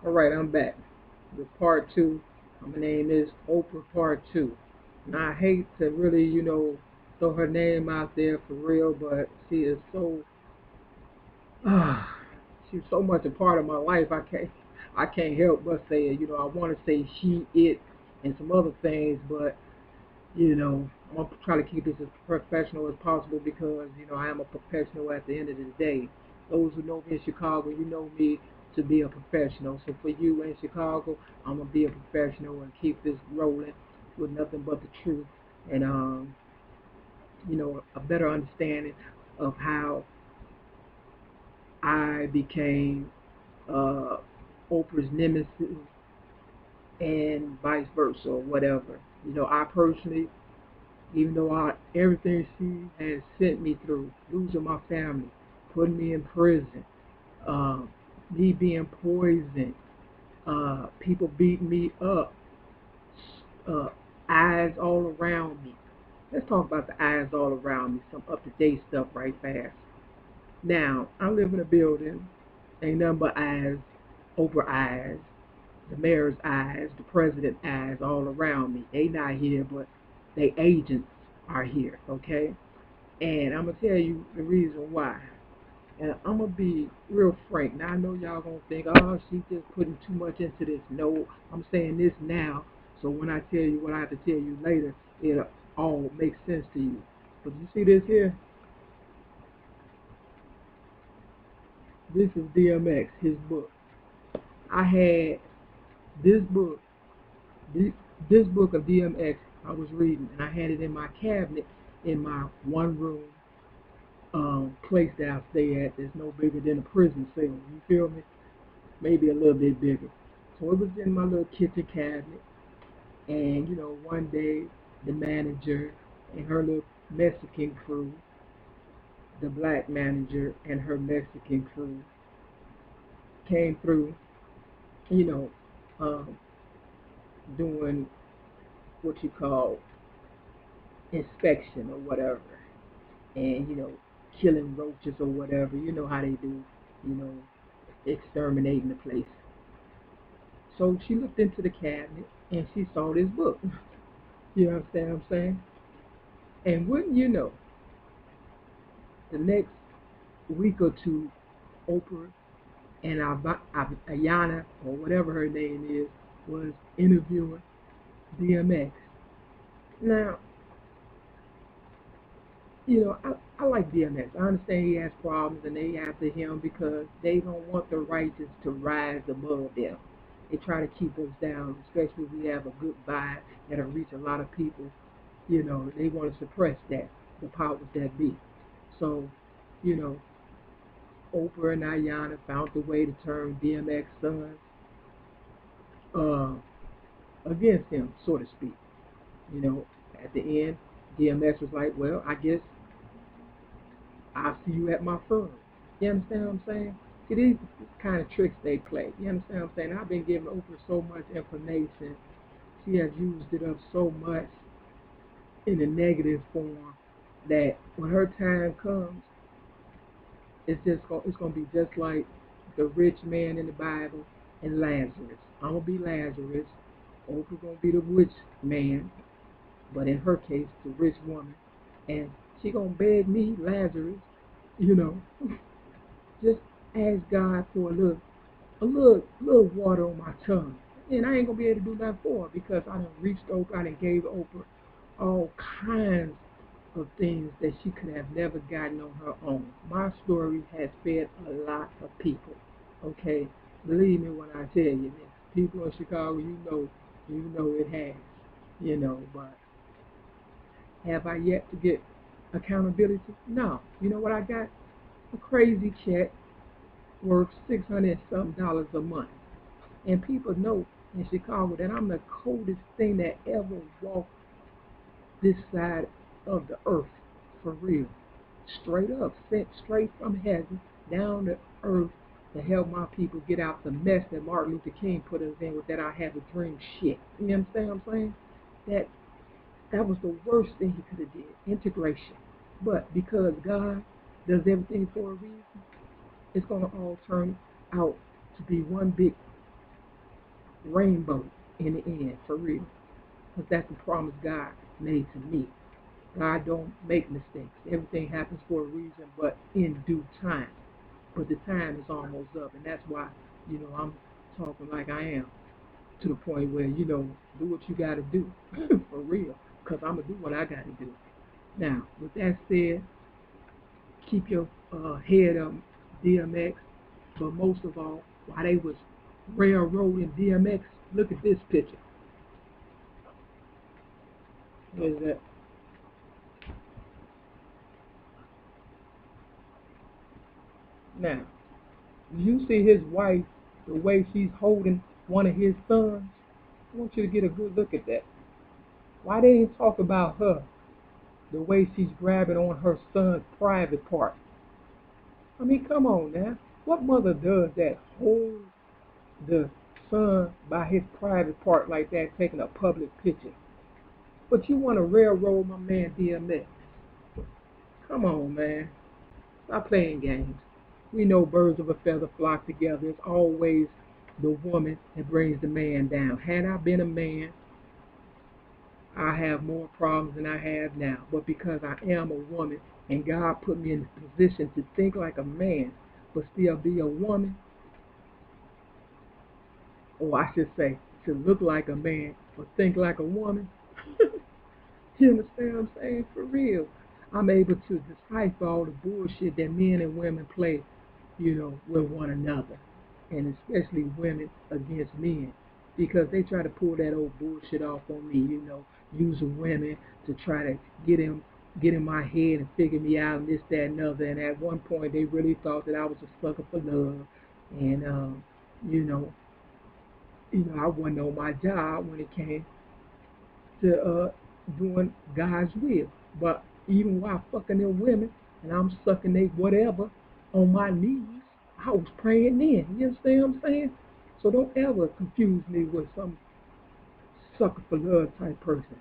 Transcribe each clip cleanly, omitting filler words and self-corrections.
All right, I'm back with part two. My name is Oprah Part Two. Now I hate to really, throw her name out there for real, but she is so, she's so much a part of my life. I can't help but say it. I want to say she, it, and some other things, but I'm gonna try to keep this as professional as possible because I am a professional at the end of the day. Those who know me in Chicago, you know me to be a professional. So for you in Chicago, I'm gonna be a professional and keep this rolling with nothing but the truth and a better understanding of how I became uh, Oprah's nemesis and vice versa or whatever. I personally, even though everything she has sent me through, losing my family, putting me in prison, uh, me being poisoned, people beating me up, uh, eyes all around me. Let's talk about the eyes all around me, some up to date stuff right fast. Now, I live in a building, ain't nothing but eyes over eyes, the mayor's eyes, the president's eyes all around me. They not here, but they agents are here, okay? And I'm gonna tell you the reason why. And I'm gonna be real frank. Now I know y'all gonna think, oh, she's just putting too much into this. No, I'm saying this now, so when I tell you what I have to tell you later, it all makes sense to you. But you see this here? This is DMX, his book. I had this book, this, this book of DMX. I was reading, and I had it in my cabinet in my one room place that I stay at that's no bigger than a prison cell. You feel me? Maybe a little bit bigger. So it was in my little kitchen cabinet. And, one day the manager and her little Mexican crew, the black manager and her Mexican crew came through, you know, um, doing what you call inspection or whatever. And, killing roaches or whatever. You know how they do, you know, exterminating the place. So she looked into the cabinet and she saw this book. You understand what I'm saying? And wouldn't you know, the next week or two, Oprah and Ayana, or whatever her name is, was interviewing DMX. Now, I like DMX. I understand he has problems and they after him because they don't want the righteous to rise above them. They try to keep us down, especially if we have a good vibe that'll reach a lot of people. They want to suppress that, the powers that be. So, you know, Oprah and Ayana found a way to turn DMX sons uh, against him, so to speak. You know, at the end, DMX was like, well, I guess I'll see you at my firm. You understand what I'm saying? See, these kind of tricks they play. You understand what I'm saying? I've been giving Oprah so much information. She has used it up so much in a negative form that when her time comes, it's gonna be just like the rich man in the Bible and Lazarus. I'm gonna be Lazarus. Oprah gonna be the rich man, but in her case, the rich woman, and she gonna beg me, Lazarus, you know, just ask God for a little water on my tongue, and I ain't gonna be able to do that for her because I done reached Oprah, I done gave Oprah all kinds of things that she could have never gotten on her own. My story has fed a lot of people. Okay, believe me when I tell you this. People in Chicago, you know it has. But have I yet to get accountability? No. You know what I got? A crazy check worth $600 and something dollars a month. And people know in Chicago that I'm the coldest thing that ever walked this side of the earth, for real. Straight up, sent straight from heaven down to earth to help my people get out the mess that Martin Luther King put us in with that I have a dream shit. You understand what I'm saying? That that was the worst thing he could have did, integration. But because God does everything for a reason, it's gonna all turn out to be one big rainbow in the end, for real. Because that's the promise God made to me. God don't make mistakes. Everything happens for a reason, but in due time. But the time is almost up, and that's why, I'm talking like I am, to the point where, do what you got to do, for real, because I'm going to do what I got to do. Now, with that said, keep your head up, DMX, but most of all, while they was railroading DMX, look at this picture. What is that? Now, you see his wife, the way she's holding one of his sons. I want you to get a good look at that. Why they didn't talk about her, the way she's grabbing on her son's private part? I mean, come on now. What mother does that? Hold the son by his private part like that, taking a public picture? But you want to railroad my man DMX. Come on, man. Stop playing games. We know birds of a feather flock together. It's always the woman that brings the man down. Had I been a man, I have more problems than I have now. But because I am a woman and God put me in the position to think like a man but still be a woman, or I should say, to look like a man but think like a woman, you understand what I'm saying? For real. I'm able to decipher all the bullshit that men and women play, with one another. And especially women against men. Because they try to pull that old bullshit off on me, using women to try to get in my head and figure me out and this, that, and other. And at one point they really thought that I was a sucker for love. And I wasn't on my job when it came to doing God's will. But even while fucking them women and I'm sucking they whatever on my knees, I was praying then. You understand what I'm saying? So don't ever confuse me with some sucker for love type person.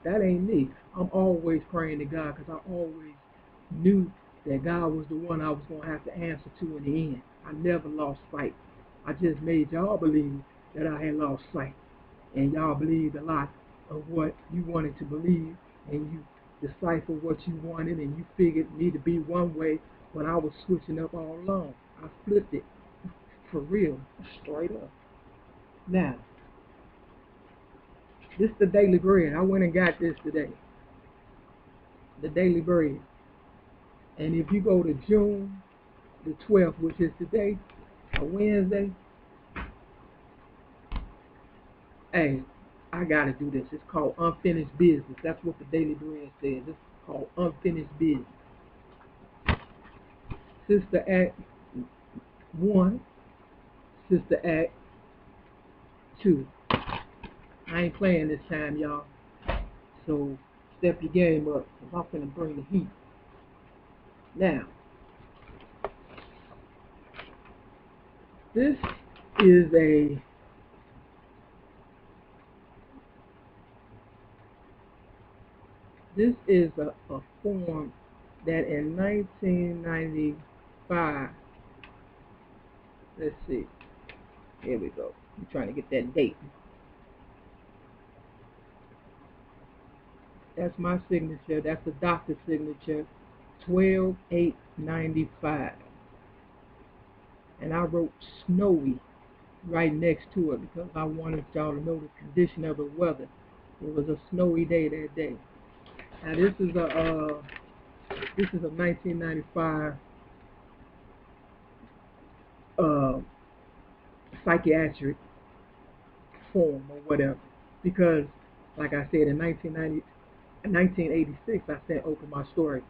That ain't me. I'm always praying to God because I always knew that God was the one I was going to have to answer to in the end. I never lost sight. I just made y'all believe that I had lost sight. And y'all believed a lot of what you wanted to believe, and you deciphered what you wanted, and you figured me to be one way when I was switching up all along. I flipped it, for real, straight up. Now, this is the Daily Bread. I went and got this today. The Daily Bread. And if you go to June the 12th, which is today, a Wednesday, hey, I gotta do this. It's called Unfinished Business. That's what the Daily Bread says. It's called Unfinished Business. Sister Act 1, Sister Act 2. I ain't playing this time, y'all. So step your game up, because I'm finna bring the heat. Now, this is a form that in 1995, let's see, here we go. I'm trying to get that date. That's my signature. That's the doctor's signature, 12/8/95. And I wrote snowy right next to it because I wanted y'all to know the condition of the weather. It was a snowy day that day. Now this is a 1995 psychiatric form or whatever, because like I said, in 1986 I said open my story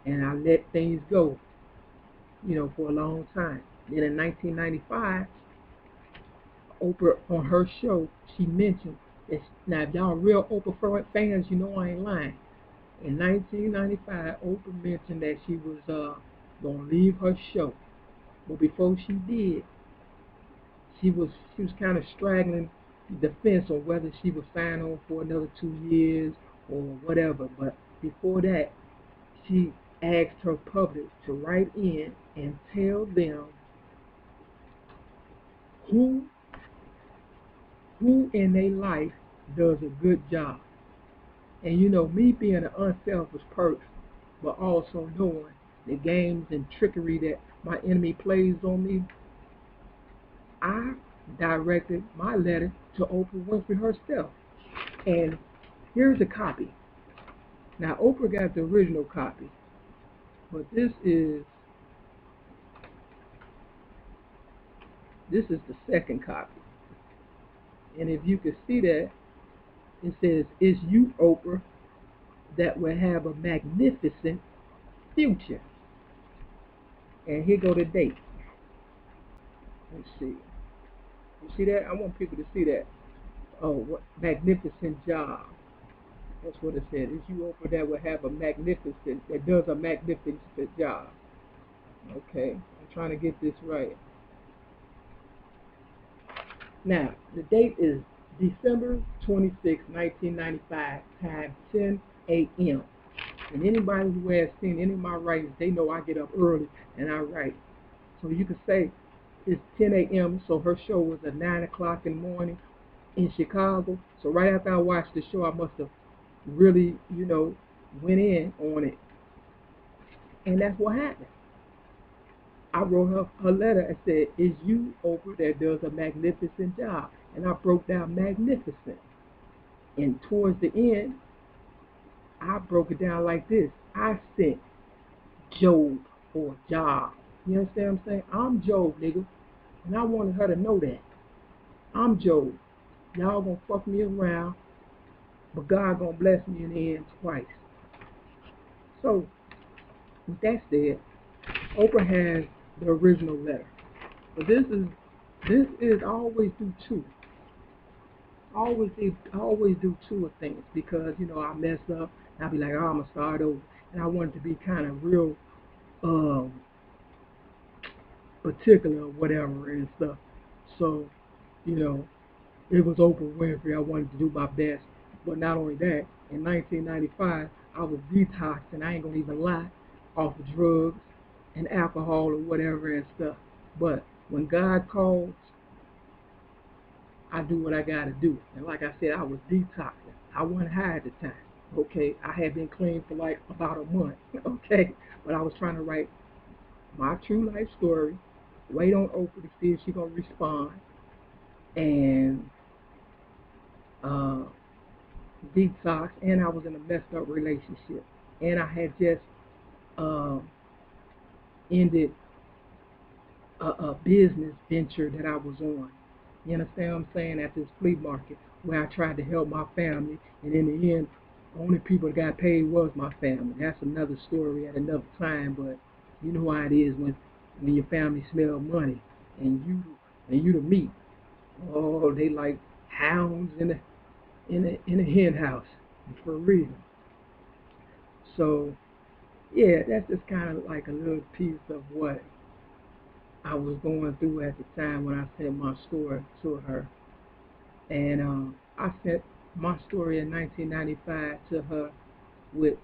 and I let things go, for a long time. Then in 1995, Oprah on her show, she mentioned that, now if y'all real Oprah fans, I ain't lying. In 1995, Oprah mentioned that she was going to leave her show. But before she did, she was kind of straddling the fence on whether she would sign on for another 2 years or whatever. But before that, she asked her public to write in and tell them who who in their life does a good job. And you know, me being an unselfish person, but also knowing the games and trickery that my enemy plays on me, I directed my letter to Oprah Winfrey herself. And here's a copy. Now, Oprah got the original copy, but this is the second copy. And if you can see that, it says, "It's you, Oprah, that will have a magnificent future." And here go the date. Let's see. You see that? I want people to see that. Oh, what magnificent job. That's what it said. It's you, Oprah, that will have that does a magnificent job. Okay, I'm trying to get this right. Now, the date is December 26, 1995, time 10 a.m. And anybody who has seen any of my writings, they know I get up early and I write. So you could say it's 10 a.m., so her show was at 9 o'clock in the morning in Chicago. So right after I watched the show, I must have really, went in on it. And that's what happened. I wrote her a letter and said, "It's you, Oprah, that does a magnificent job." And I broke down magnificent. And towards the end, I broke it down like this. I sent Job or Job. You understand what I'm saying? I'm Job, nigga. And I wanted her to know that. I'm Job. Y'all gonna fuck me around, but God gonna bless me in the end twice. So, with that said, Oprah has the original letter. But this is I always do two. I always do two of things because, I mess up and I'll be like, oh, I'm gonna start over. And I want it to be kind of real particular or whatever and stuff. So, it was Oprah Winfrey. I wanted to do my best. But not only that, in 1995, I was detoxing, I ain't gonna even lie, off of drugs and alcohol or whatever and stuff. But when God calls, I do what I gotta do. And like I said, I was detoxing. I wasn't high at the time. Okay, I had been clean for like about a month. Okay, but I was trying to write my true life story, wait on Oprah to see if she's gonna respond, and detox, and I was in a messed up relationship, and I had just ended a business venture that I was on. You understand what I'm saying? At this flea market where I tried to help my family, and in the end, the only people that got paid was my family. That's another story at another time, but you know how it is when your family smell money and you the meat. Oh, they like hounds in a hen house for a reason. So yeah, that's just kind of like a little piece of what I was going through at the time when I sent my story to her. And I sent my story in 1995 to her with,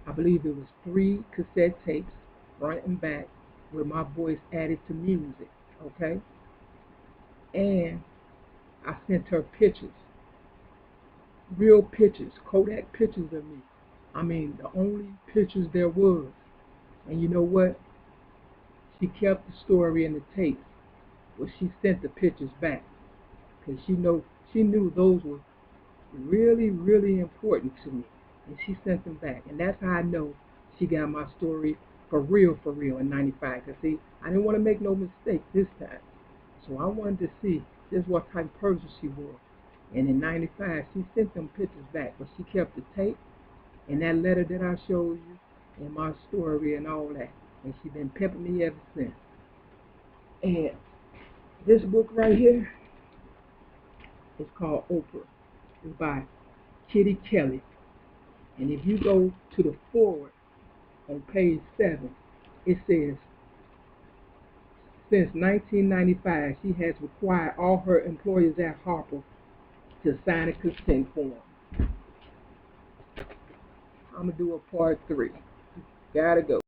I believe it was 3 cassette tapes, front and back, with my voice added to music, okay? And I sent her pictures, real pictures, Kodak pictures of me. I mean, the only pictures there was. And you know what? She kept the story in the tapes, but she sent the pictures back because she knew those were really, really important to me, and she sent them back. And that's how I know she got my story for real in 95. Because see, I didn't want to make no mistake this time. So I wanted to see just what type of person she was. And in 95, she sent them pictures back, but she kept the tape and that letter that I showed you and my story and all that. And she's been pimping me ever since. And this book right here is called Oprah. It's by Kitty Kelly. And if you go to the forward on page 7, it says, since 1995, she has required all her employers at Harper to sign a consent form. I'm going to do a part 3. Gotta go.